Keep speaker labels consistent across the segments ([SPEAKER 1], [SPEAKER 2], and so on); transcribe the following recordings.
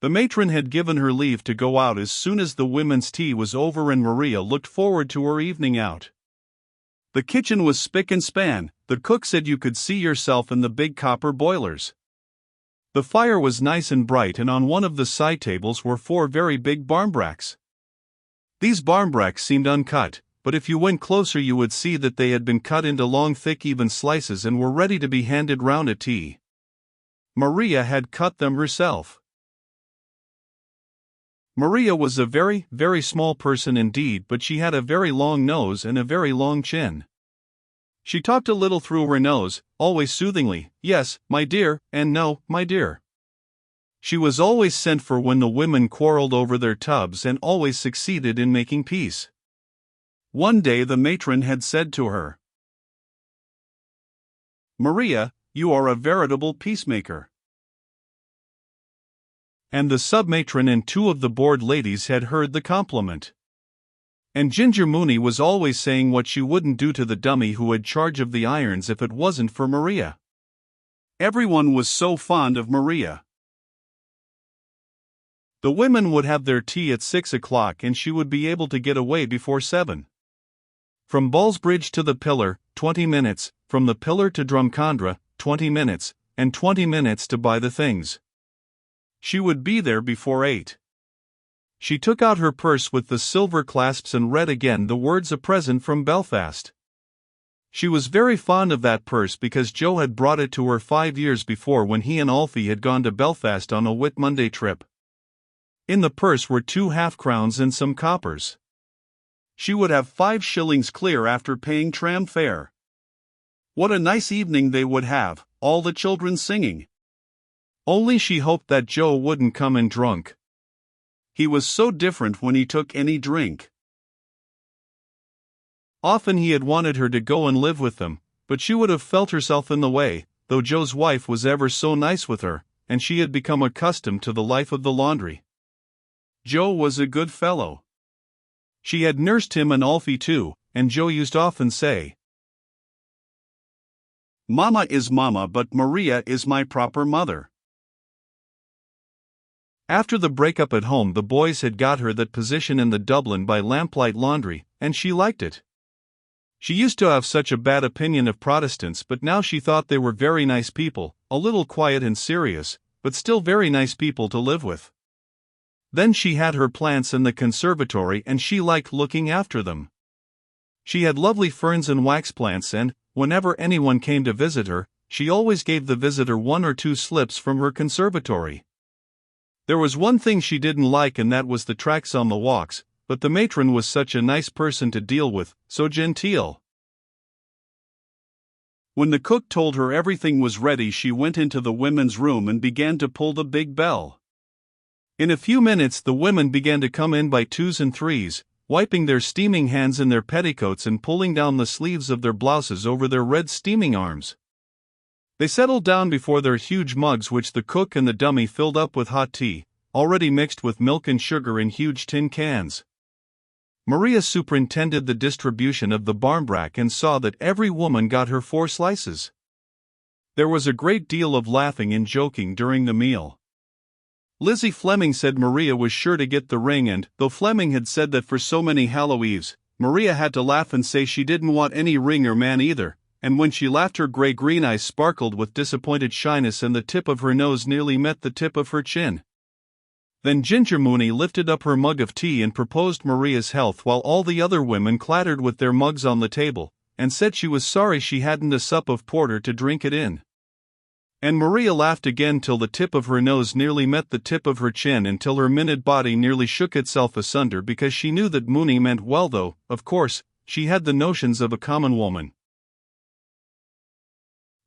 [SPEAKER 1] The matron had given her leave to go out as soon as the women's tea was over, and Maria looked forward to her evening out. The kitchen was spick and span. The cook said you could see yourself in the big copper boilers. The fire was nice and bright, and on one of the side tables were 4 very big barmbracks. These barmbracks seemed uncut, but if you went closer you would see that they had been cut into long, thick, even slices and were ready to be handed round at tea. Maria had cut them herself. Maria was a very, very small person indeed, but she had a very long nose and a very long chin. She talked a little through her nose, always soothingly, "Yes, my dear," and "No, my dear." She was always sent for when the women quarreled over their tubs, and always succeeded in making peace. One day the matron had said to her, "Maria, you are a veritable peacemaker." And the sub-matron and 2 of the board ladies had heard the compliment. And Ginger Mooney was always saying what she wouldn't do to the dummy who had charge of the irons if it wasn't for Maria. Everyone was so fond of Maria. The women would have their tea at 6 o'clock, and she would be able to get away before 7. From Ballsbridge to the Pillar, 20 minutes, from the Pillar to Drumcondra, 20 minutes, and 20 minutes to buy the things. She would be there before 8. She took out her purse with the silver clasps and read again the words "A present from Belfast." She was very fond of that purse because Joe had brought it to her 5 years before when he and Alfie had gone to Belfast on a Whit Monday trip. In the purse were 2 half-crowns and some coppers. She would have 5 shillings clear after paying tram fare. What a nice evening they would have, all the children singing. Only she hoped that Joe wouldn't come in drunk. He was so different when he took any drink. Often he had wanted her to go and live with them, but she would have felt herself in the way, though Joe's wife was ever so nice with her, and she had become accustomed to the life of the laundry. Joe was a good fellow. She had nursed him and Alfie too, and Joe used often say, "Mama is Mama, but Maria is my proper mother." After the breakup at home, the boys had got her that position in the Dublin by Lamplight Laundry, and she liked it. She used to have such a bad opinion of Protestants, but now she thought they were very nice people, a little quiet and serious, but still very nice people to live with. Then she had her plants in the conservatory, and she liked looking after them. She had lovely ferns and wax plants, and, whenever anyone came to visit her, she always gave the visitor 1 or 2 slips from her conservatory. There was one thing she didn't like, and that was the tracks on the walks, but the matron was such a nice person to deal with, so genteel. When the cook told her everything was ready, she went into the women's room and began to pull the big bell. In a few minutes the women began to come in by 2s and 3s, wiping their steaming hands in their petticoats and pulling down the sleeves of their blouses over their red steaming arms. They settled down before their huge mugs, which the cook and the dummy filled up with hot tea, already mixed with milk and sugar in huge tin cans. Maria superintended the distribution of the barmbrack and saw that every woman got her 4 slices. There was a great deal of laughing and joking during the meal. Lizzie Fleming said Maria was sure to get the ring, and, though Fleming had said that for so many Hallow Eves, Maria had to laugh and say she didn't want any ring or man either, and when she laughed her grey-green eyes sparkled with disappointed shyness and the tip of her nose nearly met the tip of her chin. Then Ginger Mooney lifted up her mug of tea and proposed Maria's health, while all the other women clattered with their mugs on the table, and said she was sorry she hadn't a sup of porter to drink it in. And Maria laughed again till the tip of her nose nearly met the tip of her chin, until her minute body nearly shook itself asunder, because she knew that Mooney meant well, though, of course, she had the notions of a common woman.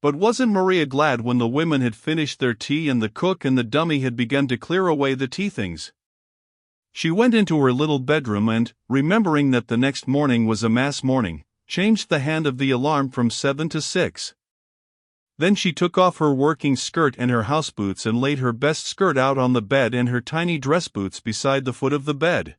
[SPEAKER 1] But wasn't Maria glad when the women had finished their tea and the cook and the dummy had begun to clear away the tea things? She went into her little bedroom and, remembering that the next morning was a Mass morning, changed the hand of the alarm from 7 to 6. Then she took off her working skirt and her house boots and laid her best skirt out on the bed and her tiny dress boots beside the foot of the bed.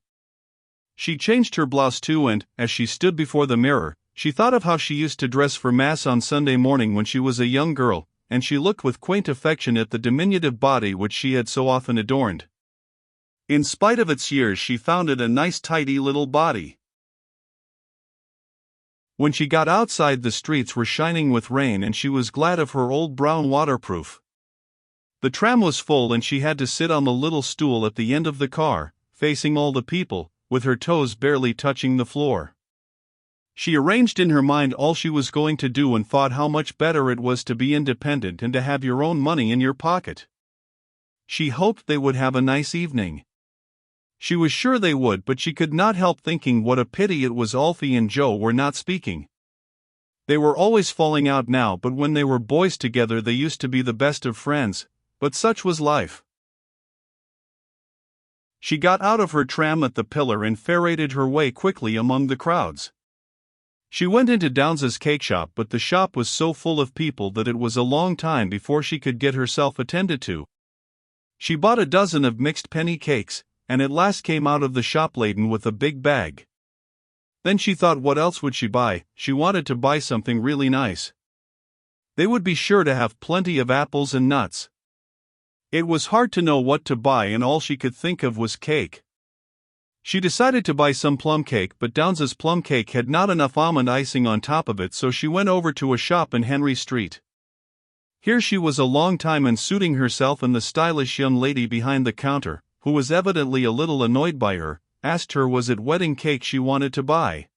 [SPEAKER 1] She changed her blouse too, and, as she stood before the mirror, she thought of how she used to dress for Mass on Sunday morning when she was a young girl, and she looked with quaint affection at the diminutive body which she had so often adorned. In spite of its years, she found it a nice tidy little body. When she got outside, the streets were shining with rain and she was glad of her old brown waterproof. The tram was full and she had to sit on the little stool at the end of the car, facing all the people, with her toes barely touching the floor. She arranged in her mind all she was going to do and thought how much better it was to be independent and to have your own money in your pocket. She hoped they would have a nice evening. She was sure they would, but she could not help thinking what a pity it was Alfie and Joe were not speaking. They were always falling out now, but when they were boys together they used to be the best of friends, but such was life. She got out of her tram at the pillar and ferreted her way quickly among the crowds. She went into Downes's cake shop, but the shop was so full of people that it was a long time before she could get herself attended to. She bought a dozen of mixed penny cakes, and at last came out of the shop laden with a big bag. Then she thought, what else would she buy? She wanted to buy something really nice. They would be sure to have plenty of apples and nuts. It was hard to know what to buy, and all she could think of was cake. She decided to buy some plum cake, but Downes's plum cake had not enough almond icing on top of it, so she went over to a shop in Henry Street. Here she was a long time, and suiting herself, and the stylish young lady behind the counter, who was evidently a little annoyed by her, asked her was it wedding cake she wanted to buy.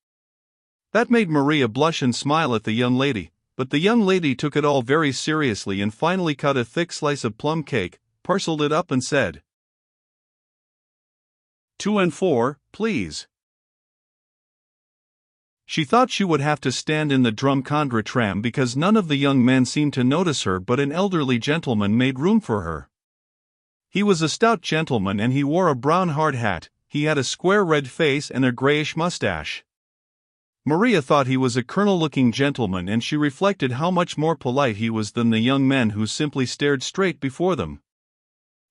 [SPEAKER 1] That made Maria blush and smile at the young lady, but the young lady took it all very seriously and finally cut a thick slice of plum cake, parceled it up and said, 2 and 4, please. She thought she would have to stand in the Drumcondra tram because none of the young men seemed to notice her, but an elderly gentleman made room for her. He was a stout gentleman and he wore a brown hard hat. He had a square red face and a grayish mustache. Maria thought he was a colonel-looking gentleman, and she reflected how much more polite he was than the young men who simply stared straight before them.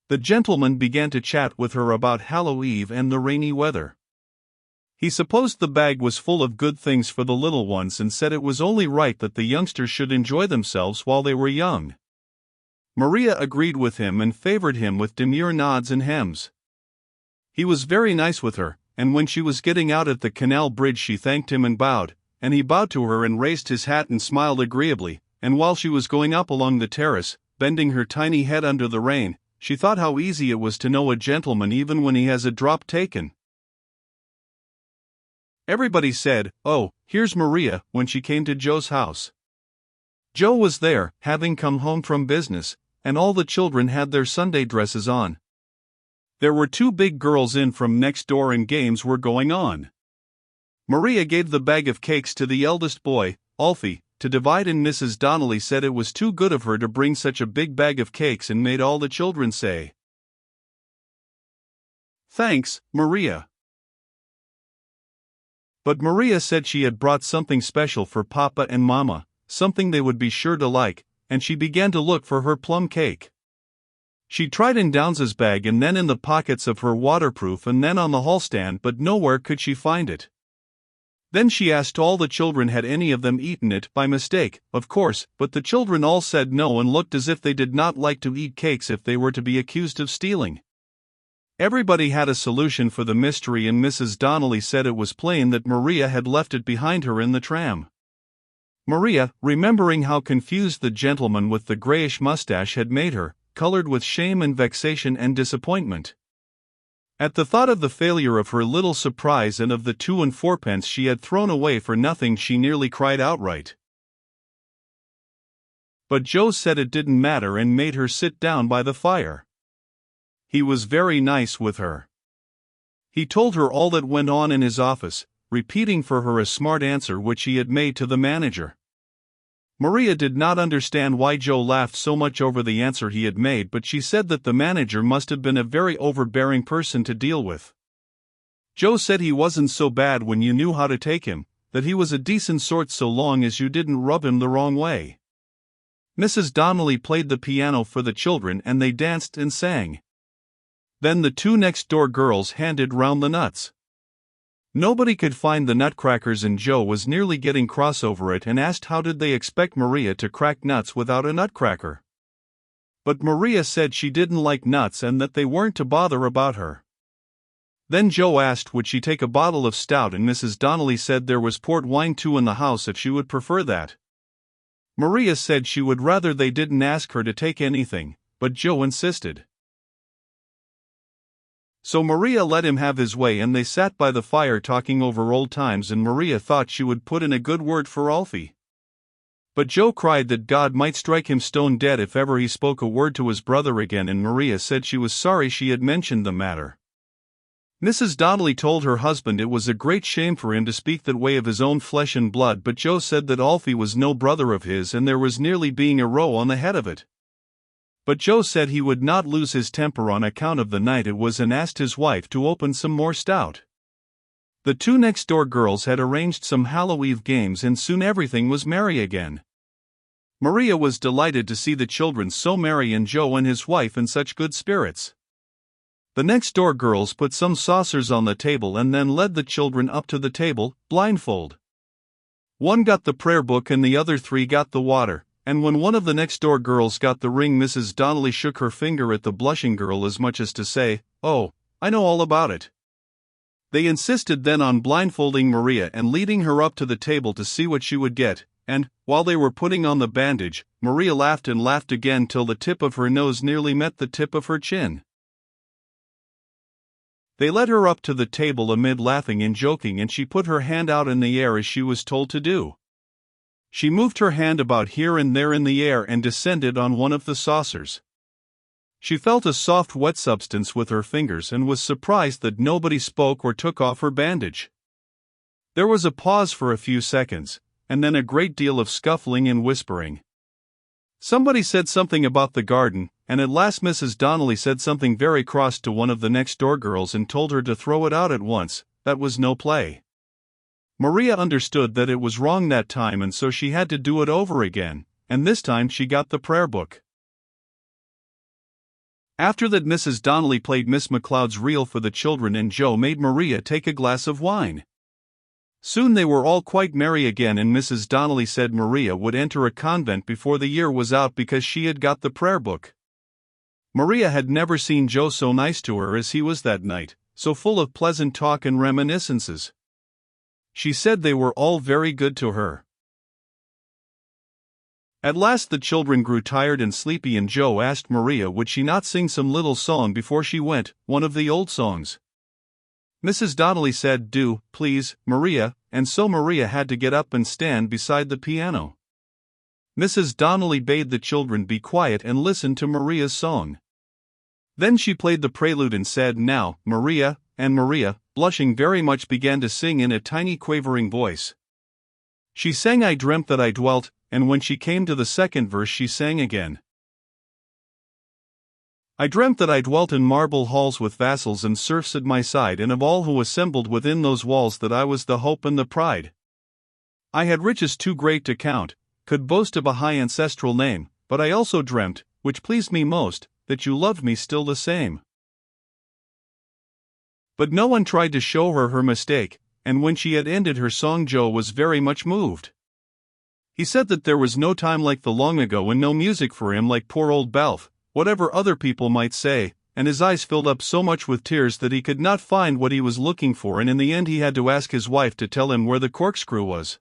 [SPEAKER 1] The gentleman began to chat with her about Hallow Eve and the rainy weather. He supposed the bag was full of good things for the little ones and said it was only right that the youngsters should enjoy themselves while they were young. Maria agreed with him and favored him with demure nods and hems. He was very nice with her, and when she was getting out at the canal bridge she thanked him and bowed, and he bowed to her and raised his hat and smiled agreeably, and while she was going up along the terrace, bending her tiny head under the rain, she thought how easy it was to know a gentleman even when he has a drop taken. Everybody said, "Oh, here's Maria," when she came to Joe's house. Joe was there, having come home from business, and all the children had their Sunday dresses on. There were 2 big girls in from next door and games were going on. Maria gave the bag of cakes to the eldest boy, Alfie, to divide, and Mrs. Donnelly said it was too good of her to bring such a big bag of cakes and made all the children say, "Thanks, Maria." But Maria said she had brought something special for Papa and Mama, something they would be sure to like, and she began to look for her plum cake. She tried in Downes's bag and then in the pockets of her waterproof and then on the hall stand, but nowhere could she find it. Then she asked all the children had any of them eaten it by mistake, of course, but the children all said no and looked as if they did not like to eat cakes if they were to be accused of stealing. Everybody had a solution for the mystery, and Mrs. Donnelly said it was plain that Maria had left it behind her in the tram. Maria, remembering how confused the gentleman with the grayish mustache had made her, colored with shame and vexation and disappointment. At the thought of the failure of her little surprise and of the 2 and 4 pence she had thrown away for nothing, she nearly cried outright. But Joe said it didn't matter and made her sit down by the fire. He was very nice with her. He told her all that went on in his office, repeating for her a smart answer which he had made to the manager. Maria did not understand why Joe laughed so much over the answer he had made, but she said that the manager must have been a very overbearing person to deal with. Joe said he wasn't so bad when you knew how to take him, that he was a decent sort so long as you didn't rub him the wrong way. Mrs. Donnelly played the piano for the children and they danced and sang. Then the 2 next-door girls handed round the nuts. Nobody could find the nutcrackers and Joe was nearly getting cross over it and asked how did they expect Maria to crack nuts without a nutcracker. But Maria said she didn't like nuts and that they weren't to bother about her. Then Joe asked would she take a bottle of stout, and Mrs. Donnelly said there was port wine too in the house if she would prefer that. Maria said she would rather they didn't ask her to take anything, but Joe insisted. So Maria let him have his way, and they sat by the fire talking over old times, and Maria thought she would put in a good word for Alfie. But Joe cried that God might strike him stone dead if ever he spoke a word to his brother again, and Maria said she was sorry she had mentioned the matter. Mrs. Donnelly told her husband it was a great shame for him to speak that way of his own flesh and blood, but Joe said that Alfie was no brother of his, and there was nearly being a row on the head of it. But Joe said he would not lose his temper on account of the night it was, and asked his wife to open some more stout. The two next-door girls had arranged some Hallow Eve games, and soon everything was merry again. Maria was delighted to see the children so merry and Joe and his wife in such good spirits. The next-door girls put some saucers on the table and then led the children up to the table, blindfold. One got the prayer book and the other three got the water. And when one of the next-door girls got the ring, Mrs. Donnelly shook her finger at the blushing girl as much as to say, "Oh, I know all about it." They insisted then on blindfolding Maria and leading her up to the table to see what she would get, and, while they were putting on the bandage, Maria laughed and laughed again till the tip of her nose nearly met the tip of her chin. They led her up to the table amid laughing and joking, and she put her hand out in the air as she was told to do. She moved her hand about here and there in the air and descended on one of the saucers. She felt a soft wet substance with her fingers and was surprised that nobody spoke or took off her bandage. There was a pause for a few seconds, and then a great deal of scuffling and whispering. Somebody said something about the garden, and at last Mrs. Donnelly said something very cross to one of the next-door girls and told her to throw it out at once. That was no play. Maria understood that it was wrong that time, and so she had to do it over again, and this time she got the prayer book. After that, Mrs. Donnelly played Miss McLeod's reel for the children, and Joe made Maria take a glass of wine. Soon they were all quite merry again, and Mrs. Donnelly said Maria would enter a convent before the year was out because she had got the prayer book. Maria had never seen Joe so nice to her as he was that night, so full of pleasant talk and reminiscences. She said they were all very good to her. At last the children grew tired and sleepy, and Joe asked Maria would she not sing some little song before she went, one of the old songs. Mrs. Donnelly said, "Do, please, Maria," and so Maria had to get up and stand beside the piano. Mrs. Donnelly bade the children be quiet and listen to Maria's song. Then she played the prelude and said, "Now, Maria," and Maria, blushing very much, began to sing in a tiny quavering voice. She sang "I dreamt that I dwelt," and when she came to the second verse she sang again. "I dreamt that I dwelt in marble halls with vassals and serfs at my side, and of all who assembled within those walls that I was the hope and the pride. I had riches too great to count, could boast of a high ancestral name, but I also dreamt, which pleased me most, that you loved me still the same." But no one tried to show her her mistake, and when she had ended her song Joe was very much moved. He said that there was no time like the long ago, and no music for him like poor old Balf, whatever other people might say, and his eyes filled up so much with tears that he could not find what he was looking for, and in the end he had to ask his wife to tell him where the corkscrew was.